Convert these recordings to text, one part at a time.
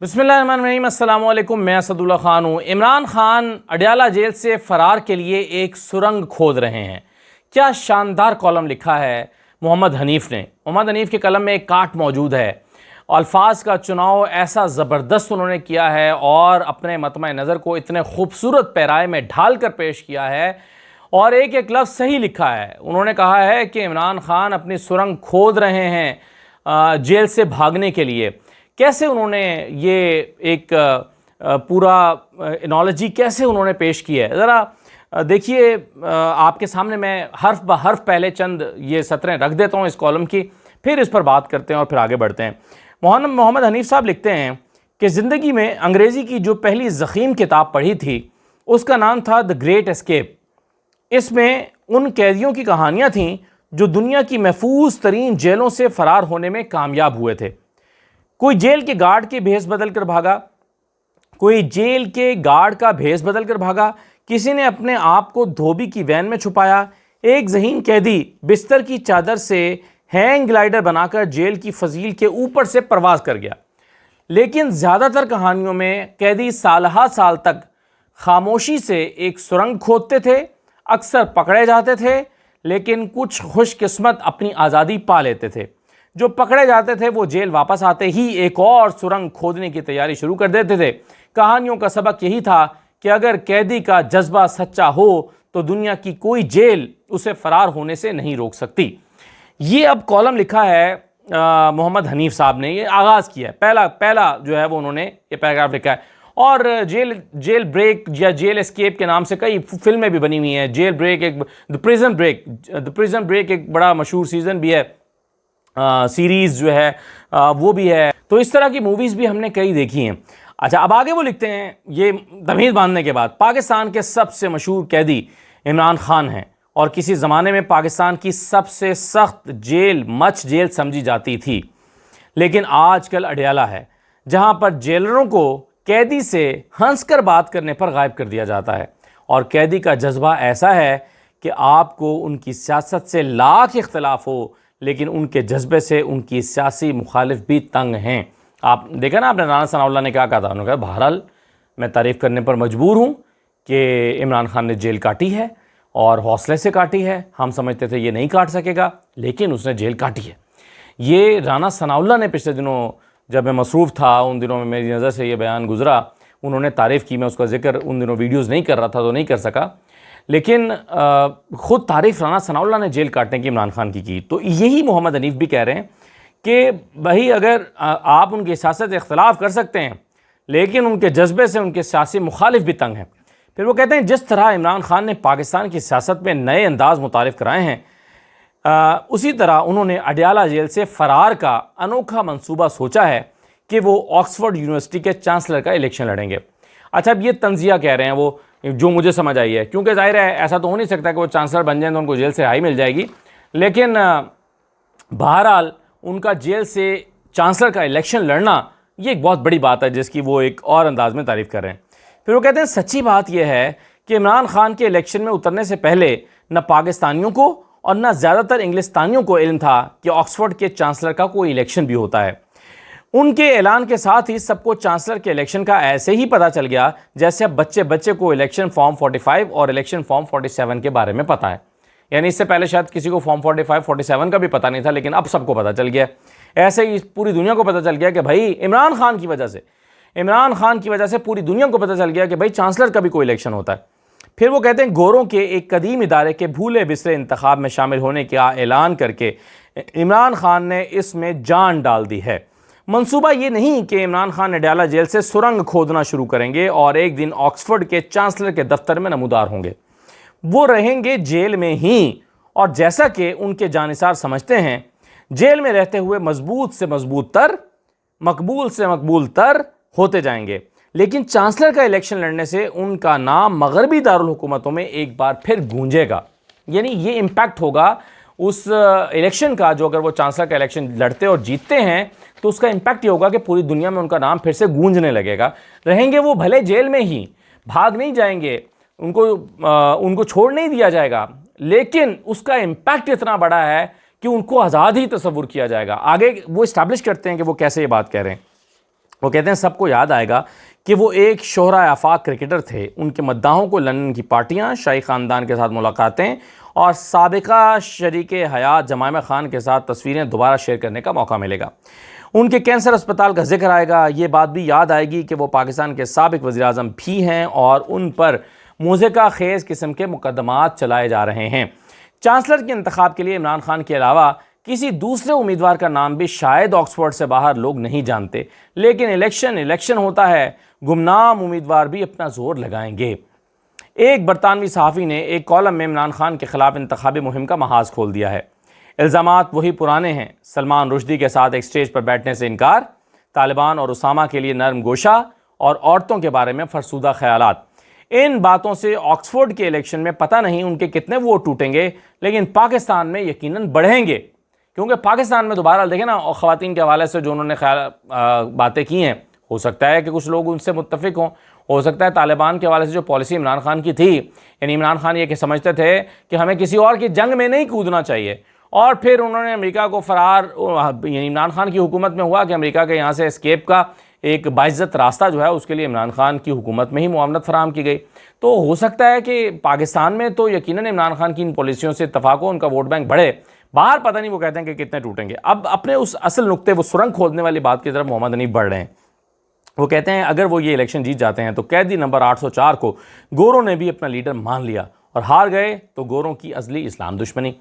बिस्मिल्लाहिर्रहमानिर्रहीम, अस्सलामु अलैकुम। मैं असदुल्ला ख़ान हूँ। इमरान ख़ान अडयाला जेल से फ़रार के लिए एक सुरंग खोद रहे हैं। क्या शानदार कॉलम लिखा है मोहम्मद हनीफ़ ने। मोहम्मद हनीफ़ के कलम में एक काट मौजूद है। अल्फाज का चुनाव ऐसा ज़बरदस्त उन्होंने किया है और अपने मतम नज़र को इतने खूबसूरत पैराए में ढाल कर पेश किया है और एक एक लफ्ज़ सही लिखा है। उन्होंने कहा है कि इमरान ख़ान अपनी सुरंग खोद रहे हैं जेल से भागने के लिए। कैसे उन्होंने ये एक पूरा एनोलॉजी कैसे उन्होंने पेश की है, ज़रा देखिए। आपके सामने मैं हर्फ ब हर्फ पहले चंद ये सतरें रख देता हूँ इस कॉलम की, फिर इस पर बात करते हैं और फिर आगे बढ़ते हैं। मोहम्मद हनीफ़ साहब लिखते हैं कि ज़िंदगी में अंग्रेज़ी की जो पहली ज़ख़ीम किताब पढ़ी थी उसका नाम था द ग्रेट एस्केप। इसमें उन कैदियों की कहानियाँ थीं जो दुनिया की महफूज तरीन जेलों से फ़रार होने में कामयाब हुए थे। कोई जेल के गार्ड के भेस बदल कर भागा, कोई जेल के गार्ड का भेस बदल कर भागा, किसी ने अपने आप को धोबी की वैन में छुपाया, एक ज़हीन कैदी बिस्तर की चादर से हैंग ग्लाइडर बनाकर जेल की फजील के ऊपर से परवाज कर गया। लेकिन ज़्यादातर कहानियों में कैदी सालहा साल तक खामोशी से एक सुरंग खोदते थे, अक्सर पकड़े जाते थे, लेकिन कुछ खुशकिस्मत अपनी आज़ादी पा लेते थे। जो पकड़े जाते थे वो जेल वापस आते ही एक और सुरंग खोदने की तैयारी शुरू कर देते थे। कहानियों का सबक यही था कि अगर कैदी का जज्बा सच्चा हो तो दुनिया की कोई जेल उसे फरार होने से नहीं रोक सकती। ये अब कॉलम लिखा है मोहम्मद हनीफ़ साहब ने, ये आगाज़ किया है। पहला जो है वो उन्होंने ये पैराग्राफ लिखा है। और जेल ब्रेक या जेल एस्केप के नाम से कई फिल्में भी बनी हुई हैं। जेल ब्रेक एक, द प्रिजन ब्रेक एक बड़ा मशहूर सीज़न भी है, सीरीज़ जो है वो भी है। तो इस तरह की मूवीज़ भी हमने कई देखी हैं। अच्छा, अब आगे वो लिखते हैं, ये तमीज़ बांधने के बाद, पाकिस्तान के सबसे मशहूर कैदी इमरान ख़ान हैं और किसी ज़माने में पाकिस्तान की सबसे सख्त जेल मच जेल समझी जाती थी। लेकिन आजकल अडयाला है जहाँ पर जेलरों को कैदी से हंसकर बात करने पर गायब कर दिया जाता है। और कैदी का जज्बा ऐसा है कि आपको उनकी सियासत से लाख इख्तलाफ हो, लेकिन उनके जज्बे से उनकी सियासी मुखालिफ भी तंग हैं। आप देखा ना, आपने राना सनाउल्लाह ने क्या कहा था। उन्होंने कहा बहरहाल मैं तारीफ़ करने पर मजबूर हूँ कि इमरान ख़ान ने जेल काटी है और हौसले से काटी है। हम समझते थे ये नहीं काट सकेगा, लेकिन उसने जेल काटी है। ये राना सनाउल्लाह ने पिछले दिनों, जब मैं मसरूफ़ था उन दिनों में मेरी नज़र से ये बयान गुजरा, उन्होंने तारीफ़ की। मैं उसका जिक्र उन दिनों वीडियोज़ नहीं कर रहा था तो नहीं कर सका, लेकिन ख़ुद तारीफ़ राना सनाउल्लाह ने जेल काटने की इमरान ख़ान की। तो यही मोहम्मद हनीफ़ भी कह रहे हैं कि भाई अगर आप उनकी सियासत से इख्तलाफ कर सकते हैं, लेकिन उनके जज्बे से उनके सियासी मुखालिफ भी तंग हैं। फिर वो कहते हैं जिस तरह इमरान ख़ान ने पाकिस्तान की सियासत में नए अंदाज़ मुतारिफ़ कराए हैं, उसी तरह उन्होंने अडयाला जेल से फ़रार का अनोखा मंसूबा सोचा है कि वो ऑक्सफोर्ड यूनिवर्सिटी के चांसलर का इलेक्शन लड़ेंगे। अच्छा, अब ये तंज़िया कह रहे हैं वो, जो मुझे समझ आई है, क्योंकि ज़ाहिर है ऐसा तो हो नहीं सकता कि वो चांसलर बन जाए तो उनको जेल से रिहाई मिल जाएगी। लेकिन बहरहाल उनका जेल से चांसलर का इलेक्शन लड़ना ये एक बहुत बड़ी बात है, जिसकी वो एक और अंदाज में तारीफ़ कर रहे हैं। फिर वो कहते हैं सच्ची बात यह है कि इमरान ख़ान के इलेक्शन में उतरने से पहले न पाकिस्तानियों को और न ज़्यादातर इंग्लिस्तानियों को इल्म था कि ऑक्सफोर्ड के चांसलर का कोई इलेक्शन भी होता है। उनके ऐलान के साथ ही सबको चांसलर के इलेक्शन का ऐसे ही पता चल गया जैसे अब बच्चे बच्चे को इलेक्शन फॉर्म 45 और इलेक्शन फॉर्म 47 के बारे में पता है। यानी इससे पहले शायद किसी को फॉर्म 45 47 का भी पता नहीं था, लेकिन अब सबको पता चल गया। ऐसे ही पूरी दुनिया को पता चल गया कि भाई इमरान ख़ान की वजह से पूरी दुनिया को पता चल गया कि भाई चांसलर का भी कोई इलेक्शन होता है। फिर वो कहते हैं गोरों के एक कदीम इदारे के भूले बिसरे इंतखाब में शामिल होने का ऐलान करके इमरान ख़ान ने इसमें जान डाल दी है। मंसूबा ये नहीं कि इमरान ख़ान अडयाला जेल से सुरंग खोदना शुरू करेंगे और एक दिन ऑक्सफोर्ड के चांसलर के दफ्तर में नमूदार होंगे। वो रहेंगे जेल में ही, और जैसा कि उनके जानिसार समझते हैं, जेल में रहते हुए मजबूत से मजबूत तर, मकबूल से मकबूल तर होते जाएंगे। लेकिन चांसलर का इलेक्शन लड़ने से उनका नाम मगरबी दारुल हुकूमतों में एक बार फिर गूंजेगा। यानी ये इम्पैक्ट होगा उस इलेक्शन का, जो अगर वो चांसलर का इलेक्शन लड़ते और जीतते हैं तो उसका इम्पैक्ट ये होगा कि पूरी दुनिया में उनका नाम फिर से गूंजने लगेगा। रहेंगे वो भले जेल में ही, भाग नहीं जाएंगे, उनको छोड़ नहीं दिया जाएगा, लेकिन उसका इम्पैक्ट इतना बड़ा है कि उनको आज़ाद ही तस्वुर किया जाएगा। आगे वो इस्टेब्लिश करते हैं कि वो कैसे ये बात कह रहे हैं। वो कहते हैं सबको याद आएगा कि वो एक शोहरा आफाक क्रिकेटर थे। उनके मद्दाहों को लंदन की पार्टियाँ, शाही ख़ानदान के साथ मुलाकातें और साबिका शरीक हयात जमाइमा खान के साथ तस्वीरें दोबारा शेयर करने का मौका मिलेगा। उनके कैंसर अस्पताल का जिक्र आएगा। ये बात भी याद आएगी कि वो पाकिस्तान के साबिक वज़ीर-ए-आज़म भी हैं और उन पर मुज़िका खेज़ किस्म के मुकदमात चलाए जा रहे हैं। चांसलर के इंतखाब के लिए इमरान खान के अलावा किसी दूसरे उम्मीदवार का नाम भी शायद ऑक्सफोर्ड से बाहर लोग नहीं जानते, लेकिन इलेक्शन होता है, गुमनाम उम्मीदवार भी अपना जोर लगाएंगे। एक बरतानवी सहाफ़ी ने एक कॉलम में इमरान खान के खिलाफ इंतखाबी मुहिम का महाज खोल दिया है। इल्ज़ामात वही पुराने हैं, सलमान रुश्दी के साथ एक स्टेज पर बैठने से इनकार, तालिबान और उसामा के लिए नरम गोशा और औरतों के बारे में फरसूदा ख्यालात। इन बातों से ऑक्सफोर्ड के इलेक्शन में पता नहीं उनके कितने वोट टूटेंगे, लेकिन पाकिस्तान में यकीनन बढ़ेंगे, क्योंकि पाकिस्तान में दोबारा देखें ना, और ख़वातीन के हवाले से जो उन्होंने बातें की हैं, हो सकता है कि कुछ लोग उनसे मुत्तफिक हों, हो सकता है तालिबान के हवाले से जो पॉलिसी इमरान खान की थी, यानी इमरान खान ये कि समझते थे कि हमें किसी और की जंग में नहीं कूदना चाहिए, और फिर उन्होंने अमेरिका को फ़रार, यानी इमरान खान की हुकूमत में हुआ कि अमेरिका के यहाँ से एस्केप का एक बाइज़्ज़त रास्ता जो है उसके लिए इमरान खान की हुकूमत में ही मुआवनत फराहम की गई। तो हो सकता है कि पाकिस्तान में तो यकीनन इमरान खान की इन पॉलिसियों से इत्तफाक हो, उनका वोट बैंक बढ़े, बाहर पता नहीं वो कहते हैं कि कितने टूटेंगे। अब अपने उस असल नुक्ते, वो सुरंग खोदने वाली बात की तरफ मोहम्मद हनीफ बढ़ रहे हैं। वो कहते हैं अगर वो ये इलेक्शन जीत जाते हैं तो कैदी नंबर 804 को गोरों ने भी अपना लीडर मान लिया, और हार गए तो गोरों की अज़ली इस्लाम दुश्मनी।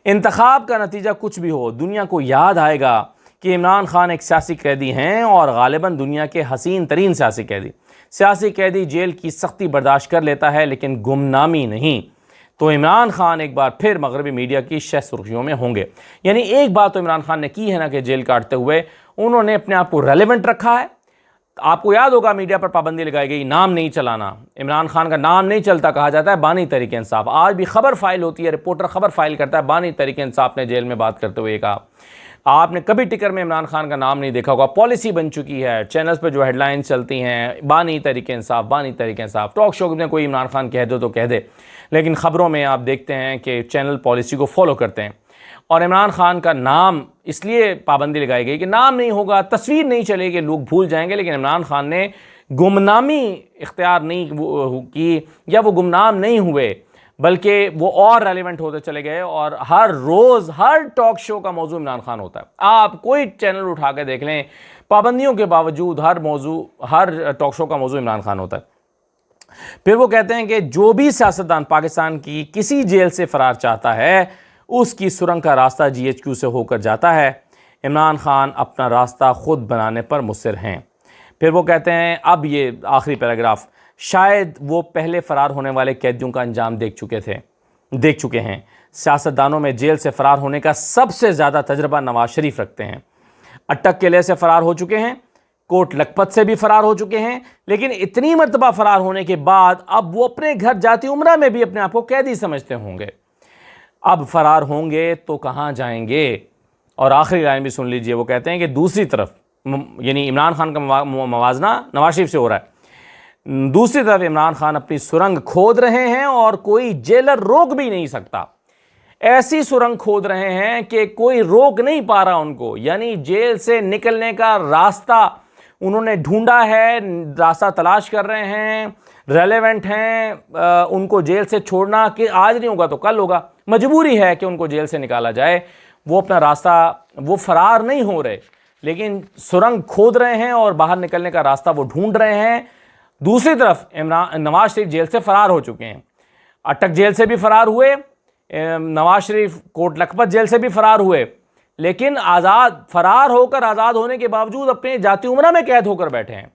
इंतखाब का नतीजा कुछ भी हो, दुनिया को याद आएगा कि इमरान खान एक सियासी कैदी हैं, और गालिबन दुनिया के हसीन तरीन सियासी कैदी। सियासी कैदी जेल की सख्ती बर्दाश्त कर लेता है, लेकिन गुमनामी नहीं। तो इमरान खान एक बार फिर मगरबी मीडिया की शह सुर्खियों में होंगे। यानी एक बात तो इमरान खान ने की है ना, कि जेल काटते हुए उन्होंने अपने आप को रेलेवेंट रखा है। आपको याद होगा मीडिया पर पाबंदी लगाई गई, नाम नहीं चलाना, इमरान खान का नाम नहीं चलता, कहा जाता है बानी तहरीक इंसाफ। आज भी खबर फाइल होती है, रिपोर्टर खबर फाइल करता है, बानी तहरीक इंसाफ ने जेल में बात करते हुए कहा। आपने कभी टिकर में इमरान खान का नाम नहीं देखा होगा, पॉलिसी बन चुकी है, चैनल्स पर जो हेडलाइंस चलती हैं, बानी तहरीक इंसाफ, बानी तहरीक इंसाफ। टॉक शो में कोई इमरान खान कह दो तो कह दे, लेकिन ख़बरों में आप देखते हैं कि चैनल पॉलिसी को फॉलो करते हैं। और इमरान खान का नाम इसलिए पाबंदी लगाई गई कि नाम नहीं होगा, तस्वीर नहीं चलेगी, लोग भूल जाएंगे, लेकिन इमरान खान ने गुमनामी इख्तियार नहीं की, या वो गुमनाम नहीं हुए, बल्कि वो और रेलिवेंट होते चले गए। और हर रोज़ हर टॉक शो का मौजू इमरान खान होता है। आप कोई चैनल उठा के देख लें, पाबंदियों के बावजूद हर टॉक शो का मौजू इमरान खान होता है। फिर वो कहते हैं कि जो भी सियासतदान पाकिस्तान की किसी जेल से फरार चाहता है, उसकी सुरंग का रास्ता GHQ से होकर जाता है। इमरान खान अपना रास्ता खुद बनाने पर मुस्सिर हैं। फिर वो कहते हैं, अब ये आखिरी पैराग्राफ, शायद वो पहले फ़रार होने वाले कैदियों का अंजाम देख चुके हैं। सियासतदानों में जेल से फ़रार होने का सबसे ज़्यादा तजर्बा नवाज शरीफ रखते हैं। अटक किले से फ़रार हो चुके हैं, कोट लखपत से भी फ़रार हो चुके हैं, लेकिन इतनी मरतबा फ़रार होने के बाद अब वो अपने घर जाती उम्रा में भी अपने आप को कैदी समझते होंगे। अब फ़रार होंगे तो कहाँ जाएंगे? और आखिरी लाइन भी सुन लीजिए, वो कहते हैं कि दूसरी तरफ, यानी इमरान खान का मवाजना नवाज शरीफ से हो रहा है, दूसरी तरफ इमरान खान अपनी सुरंग खोद रहे हैं और कोई जेलर रोक भी नहीं सकता। ऐसी सुरंग खोद रहे हैं कि कोई रोक नहीं पा रहा उनको, यानी जेल से निकलने का रास्ता उन्होंने ढूंढा है, रास्ता तलाश कर रहे हैं, रेलेवेंट हैं। उनको जेल से छोड़ना कि आज नहीं होगा तो कल होगा, मजबूरी है कि उनको जेल से निकाला जाए। वो अपना रास्ता, वो फरार नहीं हो रहे, लेकिन सुरंग खोद रहे हैं और बाहर निकलने का रास्ता वो ढूंढ रहे हैं। दूसरी तरफ नवाज शरीफ जेल से फरार हो चुके हैं, अटक जेल से भी फरार हुए, नवाज शरीफ कोट लखपत जेल से भी फरार हुए, लेकिन फरार होकर आज़ाद होने के बावजूद अपने जाती उम्रा में कैद होकर बैठे हैं।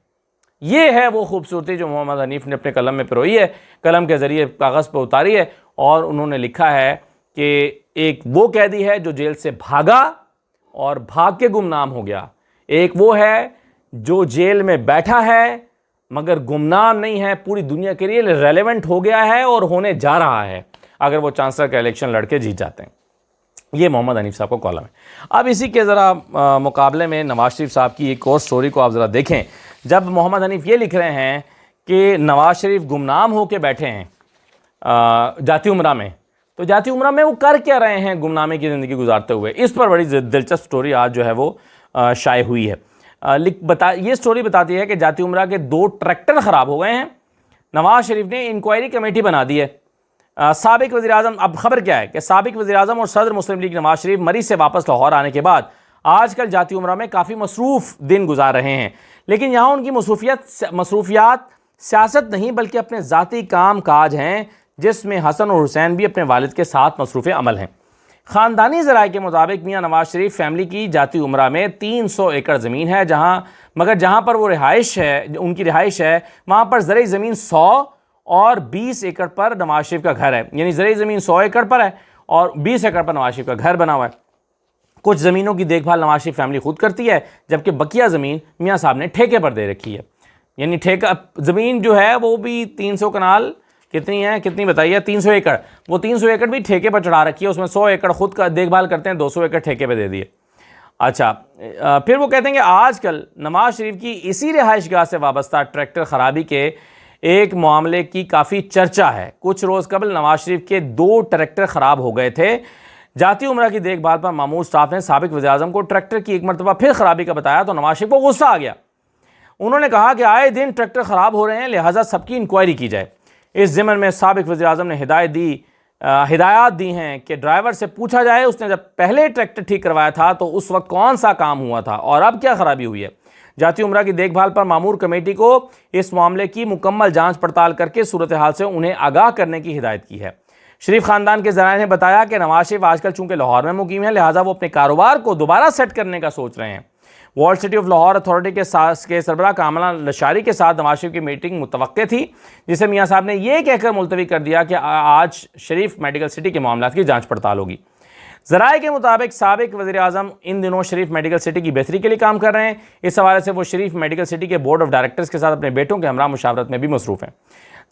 ये है वो खूबसूरती जो मोहम्मद हनीफ ने अपने कलम में पिरोई है, कलम के ज़रिए कागज़ पर उतारी है। और उन्होंने लिखा है कि एक वो कैदी है जो जेल से भागा और भाग के गुमनाम हो गया, एक वो है जो जेल में बैठा है मगर गुमनाम नहीं है, पूरी दुनिया के लिए रेलेवेंट हो गया है और होने जा रहा है अगर वो चांसलर का इलेक्शन लड़के जीत जाते हैं। ये मोहम्मद हनीफ साहब का कॉलम है। अब इसी के ज़रा मुकाबले में नवाज शरीफ साहब की एक और स्टोरी को आप ज़रा देखें। जब मोहम्मद हनीफ ये लिख रहे हैं कि नवाज शरीफ गुमनाम होकर बैठे हैं जाती उम्रा में, तो जाती उम्रा में वो कर क्या रहे हैं गुमनामी की ज़िंदगी गुजारते हुए, इस पर बड़ी दिलचस्प स्टोरी आज जो है वो शाये हुई है। ये स्टोरी बताती है कि जाती उमरा के 2 ट्रैक्टर ख़राब हो गए हैं। नवाज शरीफ ने इंक्वायरी कमेटी बना दी है। साबिक वज़ीर-ए-आज़म, अब खबर क्या है कि साबिक वज़ीर-ए-आज़म और सदर मुस्लिम लीग नवाज शरीफ मरी से वापस लाहौर आने के बाद आजकल जाती उमरा में काफ़ी मसरूफ़ दिन गुजार रहे हैं, लेकिन यहाँ उनकी मसरूफियात सियासत नहीं बल्कि अपने ज़ाती काम काज हैं, जिसमें हसन और हुसैन भी अपने वालिद के साथ मसरूफ़ अमल हैं। ख़ानदानी ज़राए के मुताबिक मियाँ नवाज शरीफ फैमिली की जाती उमरा में 300 एकड़ ज़मीन है, जहाँ पर वो रिहाइश है, उनकी रिहाइश है, वहाँ पर ज़रई ज़मीन 100 और 20 एकड़ पर नवाज शरीफ का घर है। यानी ज़रई ज़मीन 100 एकड़ पर है और 20 एकड़ पर नवाज शरीफ का घर बना हुआ है। कुछ ज़मीनों की देखभाल नवाज शरीफ फैमिली खुद करती है, जबकि बकिया ज़मीन मियाँ साहब ने ठेके पर दे रखी है। यानी ठेका ज़मीन जो है वो भी 300 कनाल कितनी है, कितनी बताइए, 300 एकड़, वो 300 एकड़ भी ठेके पर चढ़ा रखी है। उसमें 100 एकड़ खुद का देखभाल करते हैं, 200 एकड़ ठेके पे दे दिए। अच्छा, फिर वो कहते हैं कि आजकल नवाज शरीफ की इसी रिहाइशगाह से वाबस्ता ट्रैक्टर ख़राबी के एक मामले की काफ़ी चर्चा है। कुछ रोज़ कबल नवाज शरीफ के 2 ट्रैक्टर ख़राब हो गए थे। जाती उमरा की देखभाल पर मामूर स्टाफ ने साबिक वज़ीर-ए-आज़म को ट्रैक्टर की एक मरतबा फिर ख़राबी का बताया तो नवाज शरीफ को गुस्सा आ गया। उन्होंने कहा कि आए दिन ट्रैक्टर ख़राब हो रहे हैं, लिहाजा सबकी इंक्वायरी की जाए। इस ज़िम्न में साबिक वज़ीर-ए-आज़म ने हिदायत दी हैं कि ड्राइवर से पूछा जाए उसने जब पहले ट्रैक्टर ठीक करवाया था तो उस वक्त कौन सा काम हुआ था और अब क्या ख़राबी हुई है। जाती उमरा की देखभाल पर मामूर कमेटी को इस मामले की मुकम्मल जांच पड़ताल करके सूरत हाल से उन्हें आगाह करने की हिदायत की है। शरीफ ख़ानदान के ज़राए ने बताया कि नवाज शरीफ आजकल चूँकि लाहौर में मुकीम है, लिहाजा वो अपने कारोबार को दोबारा सेट करने का सोच रहे हैं। World city of Lahore authority के सरबराह कामला लशारी के साथ नवाज शरीफ की मीटिंग मुतवक्के थी, जिसे मियाँ साहब ने यह कहकर मुलतवी कर दिया कि आज शरीफ मेडिकल सिटी के मामलों की जांच पड़ताल होगी। ज़राए के मुताबिक साबिक वज़ीर-ए-आज़म इन दिनों शरीफ मेडिकल सिटी की बेहतरी के लिए काम कर रहे हैं। इस हवाले से वो शरीफ मेडिकल सिटी के बोर्ड ऑफ डायरेक्टर्स के साथ अपने बेटों के हमरा मुशावरत में भी मसरूफ़ हैं।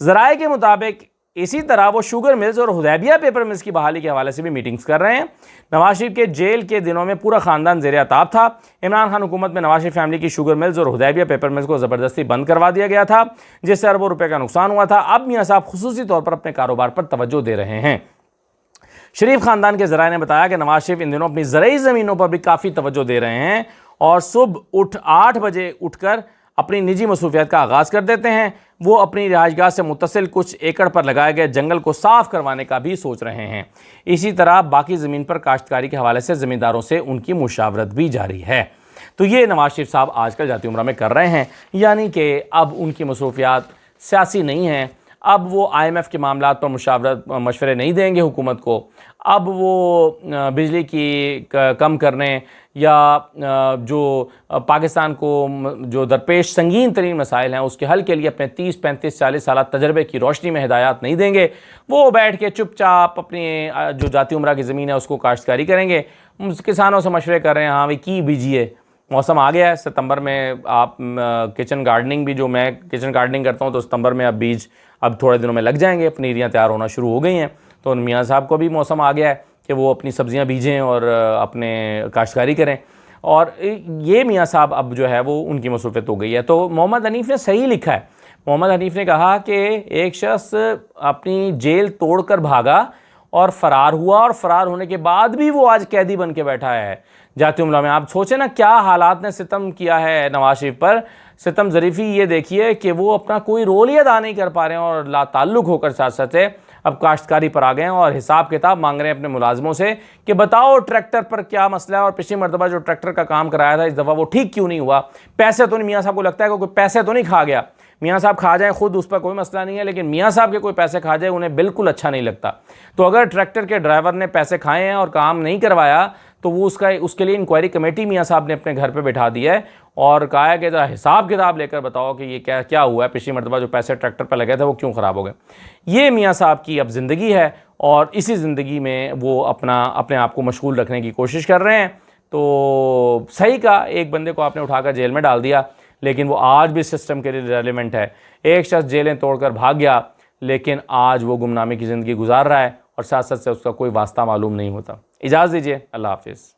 ज़राए के मुताबिक इसी तरह वो शुगर मिल्स और हुदैबिया पेपर मिल्स की बहाली के हवाले से भी मीटिंग्स कर रहे हैं। नवाज शरीफ के जेल के दिनों में पूरा ख़ानदान ज़ेर अताब था। इमरान खान हुकूमत में नवाज शरीफ फैमिली की शुगर मिल्स और हुदैबिया पेपर मिल्स को ज़बरदस्ती बंद करवा दिया गया था, जिससे अरबों रुपए का नुकसान हुआ था। अब मियाँ साहब खुसूसी तौर पर अपने कारोबार पर तवज्जो दे रहे हैं। शरीफ ख़ानदान के ज़राए ने बताया कि नवाज शरीफ इन दिनों अपनी ज़रई ज़मीनों पर भी काफ़ी तवज्जो दे रहे हैं और सुबह 8 बजे उठकर अपनी निजी मसरूफियत का आगाज़ कर देते हैं। वो अपनी रिहाइशगाह से मुत्तसिल कुछ एकड़ पर लगाए गए जंगल को साफ़ करवाने का भी सोच रहे हैं। इसी तरह बाकी ज़मीन पर काश्तकारी के हवाले से ज़मींदारों से उनकी मुशावरत भी जारी है। तो ये नवाज शरीफ साहब आजकल जाती उमरा में कर रहे हैं, यानी कि अब उनकी मसरूफियात सियासी नहीं हैं। अब वो IMF के मामलात पर मशवरे नहीं देंगे हुकूमत को। अब वो बिजली की कम करने या जो पाकिस्तान को जो दरपेश संगीन तरीन मसाइल हैं उसके हल के लिए अपने 30, 35, 40 साल तजर्बे की रोशनी में हिदायत नहीं देंगे। वो बैठ के चुपचाप अपनी जो जाती उमरा की ज़मीन है उसको काश्तकारी करेंगे। किसानों से मशवरे कर रहे हैं, हाँ भाई की बीजिए, मौसम आ गया है। सितंबर में आप किचन गार्डनिंग भी, जो मैं किचन गार्डनिंग करता हूँ तो सितंबर में अब थोड़े दिनों में लग जाएंगे, पनीरियाँ तैयार होना शुरू हो गई हैं। तो मियाँ साहब को भी मौसम आ गया है कि वो अपनी सब्ज़ियाँ बीजें और अपने काश्तकारी करें। और ये मियाँ साहब अब जो है वो उनकी मसरूफ़ियत हो गई है। तो मोहम्मद हनीफ़ ने सही लिखा है। मोहम्मद हनीफ़ ने कहा कि एक शख्स अपनी जेल तोड़कर भागा और फ़रार हुआ, और फ़रार होने के बाद भी वो आज कैदी बन के बैठा है जाती उमरा में। आप सोचें ना क्या हालात ने सितम किया है नवाज शरीफ पर। सितम ज़रीफ़ी ये देखिए कि वो अपना कोई रोल ही अदा नहीं कर पा रहे हैं और लाताल्लुक़ होकर साथ साथ अब काश्तकारी पर आ गए हैं और हिसाब किताब मांग रहे हैं अपने मुलाजमों से कि बताओ ट्रैक्टर पर क्या मसला है और पिछली मरतबा जो ट्रैक्टर का काम कराया था इस दफ़ा वो ठीक क्यों नहीं हुआ। पैसे तो नहीं, मियाँ साहब को लगता है कि कोई पैसे तो नहीं खा गया। मियाँ साहब खा जाए खुद उस पर कोई मसला नहीं है, लेकिन मियाँ साहब के कोई पैसे खा जाए उन्हें बिल्कुल अच्छा नहीं लगता। तो अगर ट्रैक्टर के ड्राइवर ने पैसे खाए हैं और काम नहीं करवाया तो वो उसके लिए इंक्वायरी कमेटी मियाँ साहब ने अपने घर पे बैठा दी है और कहा है कि ज़रा हिसाब किताब लेकर बताओ कि ये क्या हुआ है, पिछली मरतबा जो पैसे ट्रैक्टर पर लगे थे वो क्यों ख़राब हो गए। ये मियाँ साहब की अब ज़िंदगी है और इसी ज़िंदगी में वो अपने आप को मशगूल रखने की कोशिश कर रहे हैं। तो सही का एक बंदे को आपने उठाकर जेल में डाल दिया, लेकिन वो आज भी सिस्टम के लिए रेलिवेंट है। एक शख्स जेलें तोड़कर भाग गया, लेकिन आज वो गुमनामी की ज़िंदगी गुजार रहा है और साथ साथ से उसका कोई वास्ता मालूम नहीं होता। इजाज़त दीजिए, अल्लाह हाफिज़।